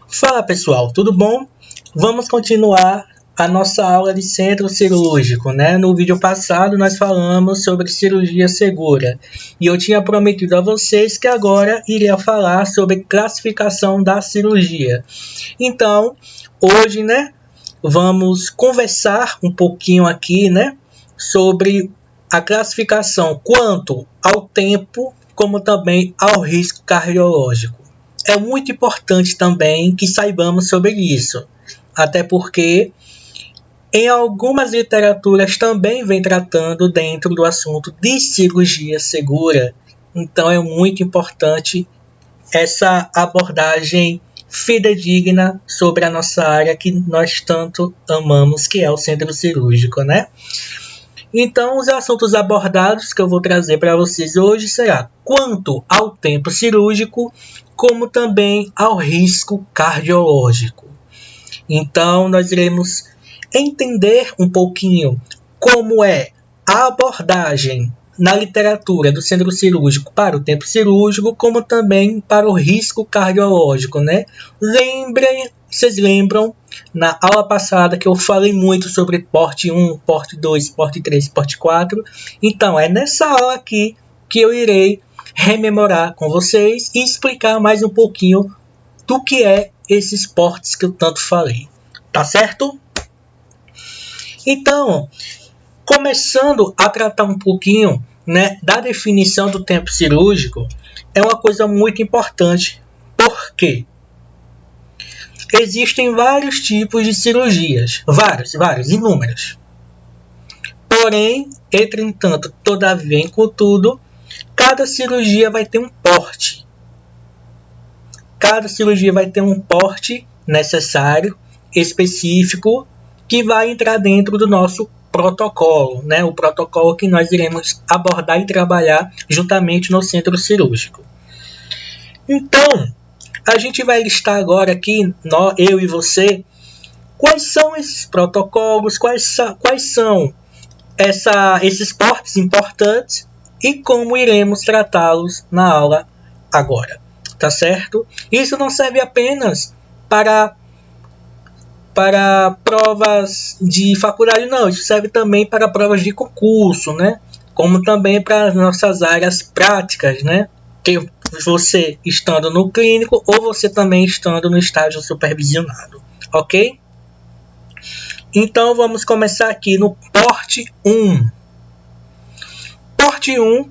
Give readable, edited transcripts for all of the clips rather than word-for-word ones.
Fala pessoal, tudo bom? Vamos continuar a nossa aula de centro cirúrgico, né? No vídeo passado nós falamos sobre cirurgia segura e eu tinha prometido a vocês que agora iria falar sobre classificação da cirurgia. Então, hoje, né, vamos conversar um pouquinho aqui, né, sobre a classificação quanto ao tempo, como também ao risco cardiológico. É muito importante também que saibamos sobre isso, até porque em algumas literaturas também vem tratando dentro do assunto de cirurgia segura. Então é muito importante essa abordagem fidedigna sobre a nossa área que nós tanto amamos, que é o centro cirúrgico, né? Então, os assuntos abordados que eu vou trazer para vocês hoje será quanto ao tempo cirúrgico, como também ao risco cardiológico. Então, nós iremos entender um pouquinho como é a abordagem na literatura do centro cirúrgico para o tempo cirúrgico, como também para o risco cardiológico, né? Vocês lembram na aula passada que eu falei muito sobre porte 1, porte 2, porte 3, porte 4? Então, é nessa aula aqui que eu irei rememorar com vocês e explicar mais um pouquinho do que é esses portes que eu tanto falei. Tá certo? Então, começando a tratar um pouquinho, né, da definição do tempo cirúrgico, é uma coisa muito importante. Por quê? Existem vários tipos de cirurgias, inúmeros. Porém, entretanto, todavia, contudo, cada cirurgia vai ter um porte. Cada cirurgia vai ter um porte necessário, específico, que vai entrar dentro do nosso protocolo, né? O protocolo que nós iremos abordar e trabalhar juntamente no centro cirúrgico. Então, a gente vai listar agora aqui, eu e você, quais são esses protocolos, quais são esses portes importantes e como iremos tratá-los na aula agora, tá certo? Isso não serve apenas para provas de faculdade, não. Isso serve também para provas de concurso, né? Como também para as nossas áreas práticas, né? Que você estando no clínico ou você também estando no estágio supervisionado, ok? Então, vamos começar aqui no porte 1. Porte 1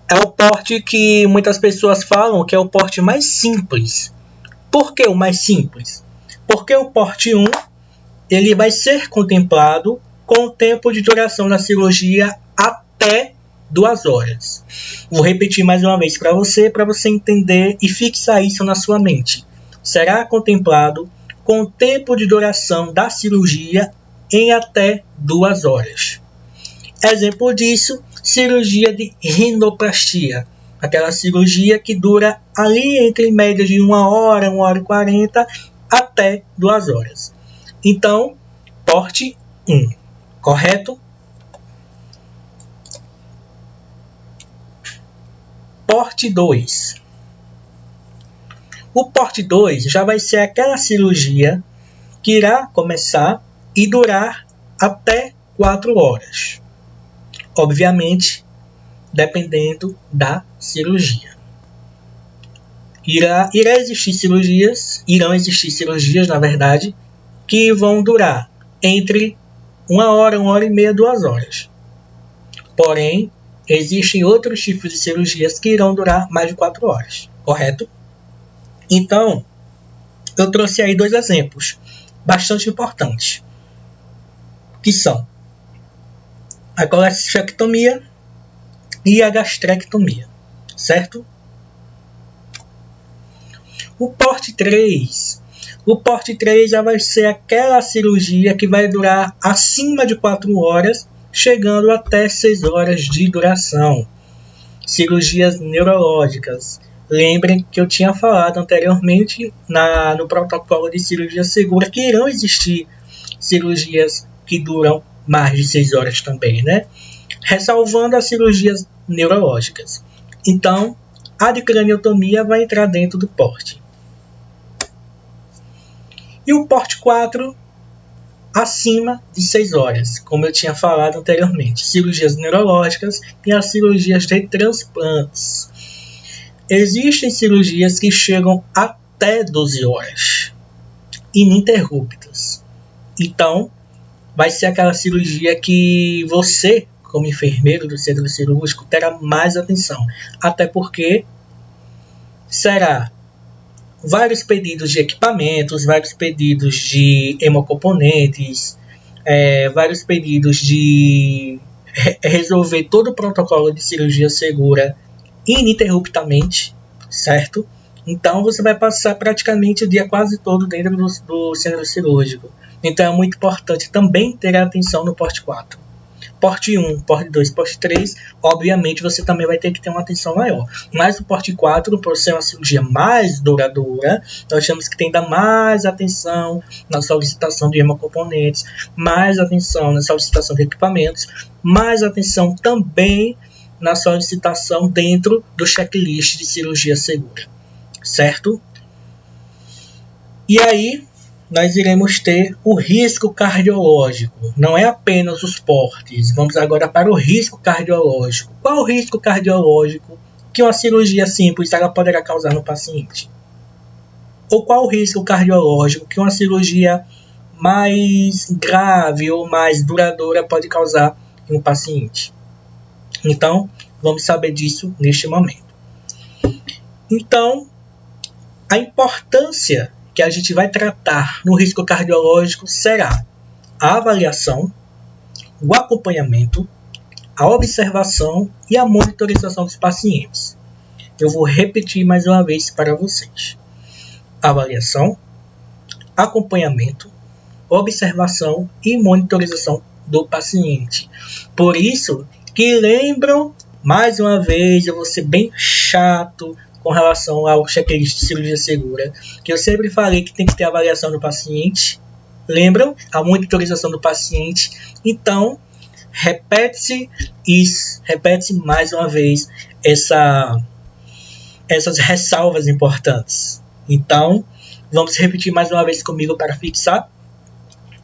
é o porte que muitas pessoas falam que é o porte mais simples. Por que o mais simples? Porque o porte 1 ele vai ser contemplado com o tempo de duração da cirurgia até 2 horas. Vou repetir mais uma vez para você entender e fixar isso na sua mente. Será contemplado com o tempo de duração da cirurgia em até 2 horas. Exemplo disso, cirurgia de rinoplastia. Aquela cirurgia que dura ali entre média de 1 hora, 1 hora e 40 até 2 horas. Então, porte 1, correto? Porte 2. O porte 2 já vai ser aquela cirurgia que irá começar e durar até 4 horas. Obviamente, dependendo da cirurgia. Irão existir cirurgias, na verdade, que vão durar entre 1 hora, 1 hora e meia, 2 horas. Porém, existem outros tipos de cirurgias que irão durar mais de 4 horas, correto? Então, eu trouxe aí 2 exemplos bastante importantes, que são a colestectomia e a gastrectomia, certo? O porte 3 já vai ser aquela cirurgia que vai durar acima de 4 horas, chegando até 6 horas de duração. Cirurgias neurológicas. Lembrem que eu tinha falado anteriormente no protocolo de cirurgia segura que irão existir cirurgias que duram mais de 6 horas também, né? Ressalvando as cirurgias neurológicas. Então, a de craniotomia vai entrar dentro do porte. E o porte 4, acima de 6 horas, como eu tinha falado anteriormente. Cirurgias neurológicas e as cirurgias de transplantes. Existem cirurgias que chegam até 12 horas, ininterruptas. Então, vai ser aquela cirurgia que você, como enfermeiro do centro cirúrgico, terá mais atenção. Até porque será vários pedidos de equipamentos, vários pedidos de hemocomponentes, vários pedidos de resolver todo o protocolo de cirurgia segura ininterruptamente, certo? Então você vai passar praticamente o dia quase todo dentro do centro cirúrgico. Então é muito importante também ter atenção no porte 4. Porte 1, porte 2, porte 3, obviamente você também vai ter que ter uma atenção maior. Mas o porte 4, por ser uma cirurgia mais duradoura, nós temos que ter ainda mais atenção na solicitação de hemocomponentes, mais atenção na solicitação de equipamentos, mais atenção também na solicitação dentro do checklist de cirurgia segura, certo? E aí, nós iremos ter o risco cardiológico. Não é apenas os portes. Vamos agora para o risco cardiológico. Qual o risco cardiológico que uma cirurgia simples ela poderá causar no paciente? Ou qual o risco cardiológico que uma cirurgia mais grave ou mais duradoura pode causar em um paciente? Então, vamos saber disso neste momento. Então, a importância que a gente vai tratar no risco cardiológico será a avaliação, o acompanhamento, a observação e a monitorização dos pacientes. Eu vou repetir mais uma vez para vocês. Avaliação, acompanhamento, observação e monitorização do paciente. Por isso que lembram, mais uma vez, eu vou ser bem chato com relação ao checklist de cirurgia segura, que eu sempre falei que tem que ter avaliação do paciente. Lembram? A monitorização do paciente. Então, repete-se isso, repete-se mais uma vez essas ressalvas importantes. Então, vamos repetir mais uma vez comigo para fixar: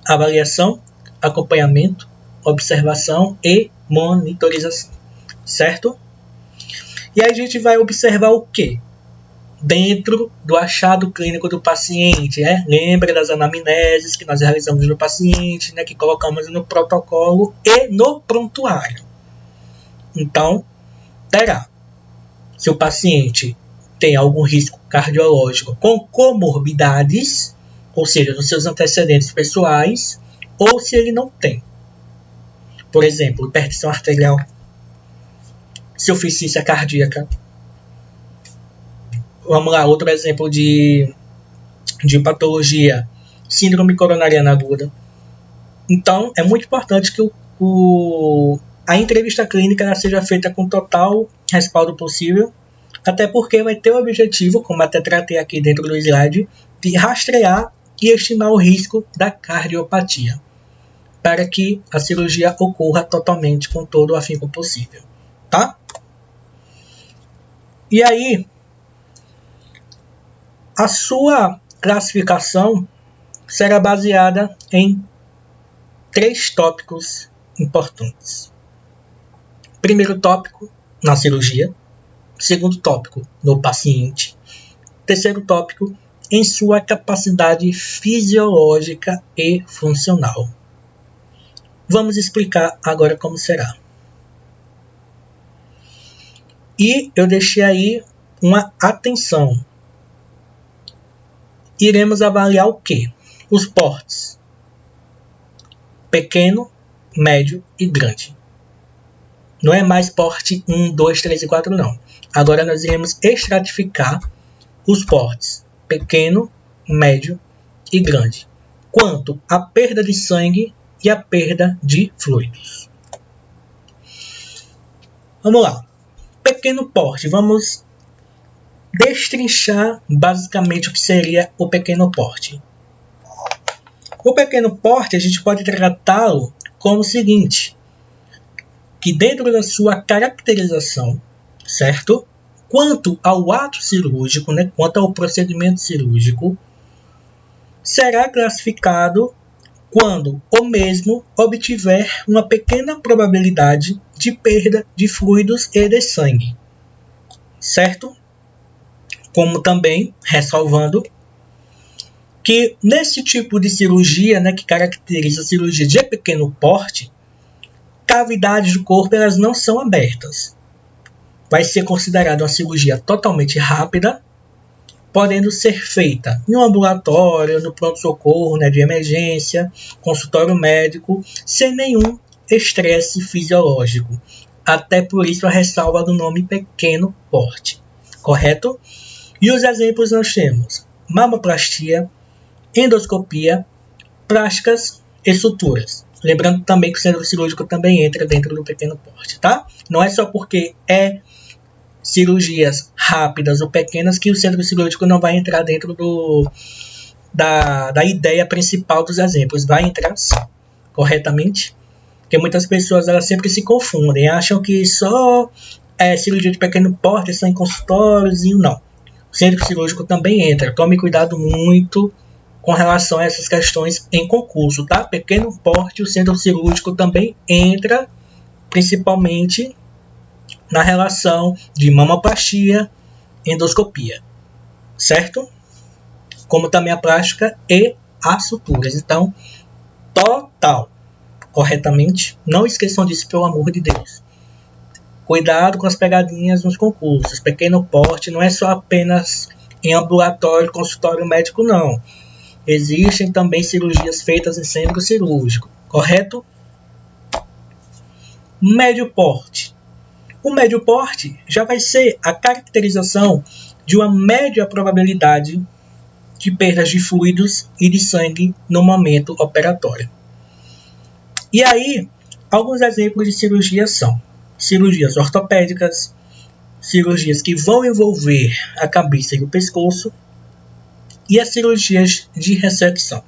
avaliação, acompanhamento, observação e monitorização, certo? E aí a gente vai observar o quê? Dentro do achado clínico do paciente, né? Lembra das anamneses que nós realizamos no paciente, né? Que colocamos no protocolo e no prontuário. Então, terá, se o paciente tem algum risco cardiológico com comorbidades, ou seja, nos seus antecedentes pessoais, ou se ele não tem. Por exemplo, hipertensão arterial, insuficiência cardíaca. Vamos lá, outro exemplo de patologia, síndrome coronariana aguda. Então, é muito importante que a entrevista clínica ela seja feita com total respaldo possível, até porque vai ter o objetivo, como até tratei aqui dentro do slide, de rastrear e estimar o risco da cardiopatia, para que a cirurgia ocorra totalmente com todo o afinco possível, tá? E aí, a sua classificação será baseada em 3 tópicos importantes. Primeiro tópico, na cirurgia. Segundo tópico, no paciente. Terceiro tópico, em sua capacidade fisiológica e funcional. Vamos explicar agora como será. E eu deixei aí uma atenção. Iremos avaliar o quê? Os portes: pequeno, médio e grande. Não é mais porte 1, 2, 3 e 4 não. Agora nós iremos estratificar os portes: pequeno, médio e grande, quanto à perda de sangue e a perda de fluidos. Vamos lá. Pequeno porte. Vamos destrinchar basicamente o que seria o pequeno porte. O pequeno porte a gente pode tratá-lo como o seguinte: que dentro da sua caracterização, certo? Quanto ao ato cirúrgico, né? Quanto ao procedimento cirúrgico, será classificado quando o mesmo obtiver uma pequena probabilidade de perda de fluidos e de sangue, certo? Como também, ressalvando, que nesse tipo de cirurgia, né, que caracteriza a cirurgia de pequeno porte, cavidades do corpo elas não são abertas. Vai ser considerada uma cirurgia totalmente rápida, podendo ser feita em um ambulatório, no pronto-socorro, né, de emergência, consultório médico, sem nenhum estresse fisiológico. Até por isso a ressalva do nome pequeno porte, correto? E os exemplos nós temos mamoplastia, endoscopia, plásticas e suturas. Lembrando também que o centro cirúrgico também entra dentro do pequeno porte, tá? Não é só porque é cirurgias rápidas ou pequenas que o centro cirúrgico não vai entrar dentro da ideia principal dos exemplos. Vai entrar sim, corretamente? Porque muitas pessoas elas sempre se confundem, acham que só cirurgia de pequeno porte são em consultórios e não. O centro cirúrgico também entra. Tome cuidado muito com relação a essas questões em concurso, tá? Pequeno porte, o centro cirúrgico também entra, principalmente na relação de mamoplastia, endoscopia, certo? Como também a plástica e as suturas. Então, total, corretamente, não esqueçam disso, pelo amor de Deus. Cuidado com as pegadinhas nos concursos. Pequeno porte não é só apenas em ambulatório, consultório médico, não. Existem também cirurgias feitas em centro cirúrgico, correto? Médio porte. O médio porte já vai ser a caracterização de uma média probabilidade de perdas de fluidos e de sangue no momento operatório. E aí, alguns exemplos de cirurgias são cirurgias ortopédicas, cirurgias que vão envolver a cabeça e o pescoço, e as cirurgias de ressecção.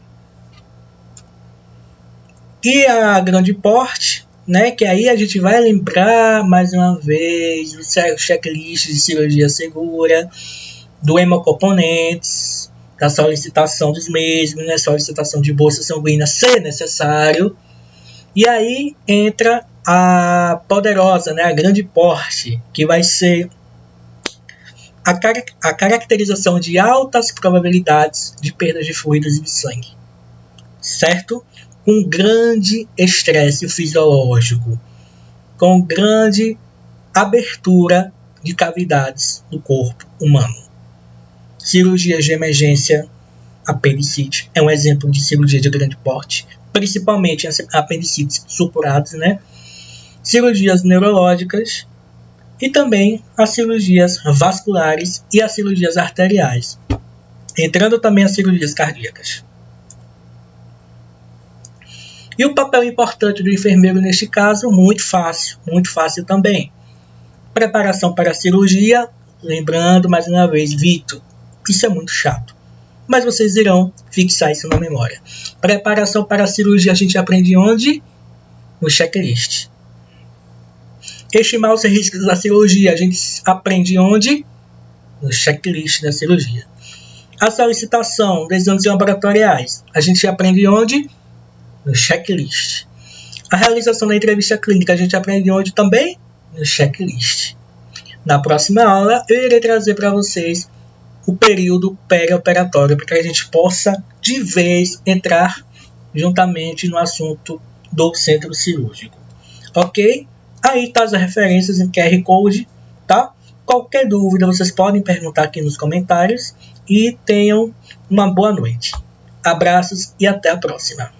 E a grande porte, né, que aí a gente vai lembrar mais uma vez do checklist de cirurgia segura, do hemocomponentes, da solicitação dos mesmos, né, solicitação de bolsa sanguínea se necessário. E aí entra a poderosa, né, a grande porte, que vai ser a caracterização de altas probabilidades de perda de fluidos e de sangue, certo? Com grande estresse fisiológico, com grande abertura de cavidades do corpo humano. Cirurgias de emergência, apendicite é um exemplo de cirurgia de grande porte, principalmente apendicites supurados, né? Cirurgias neurológicas e também as cirurgias vasculares e as cirurgias arteriais, entrando também as cirurgias cardíacas. E o papel importante do enfermeiro neste caso, muito fácil também. Preparação para a cirurgia, lembrando mais uma vez, Vitor, isso é muito chato, mas vocês irão fixar isso na memória. Preparação para a cirurgia a gente aprende onde? No checklist. Estimar os riscos da cirurgia a gente aprende onde? No checklist da cirurgia. A solicitação dos exames laboratoriais a gente aprende onde? No checklist. A realização da entrevista clínica a gente aprende onde também? No checklist. Na próxima aula eu irei trazer para vocês o período perioperatório para que a gente possa de vez entrar juntamente no assunto do centro cirúrgico. Ok? Aí está as referências em QR Code, tá? Qualquer dúvida vocês podem perguntar aqui nos comentários e tenham uma boa noite. Abraços e até a próxima.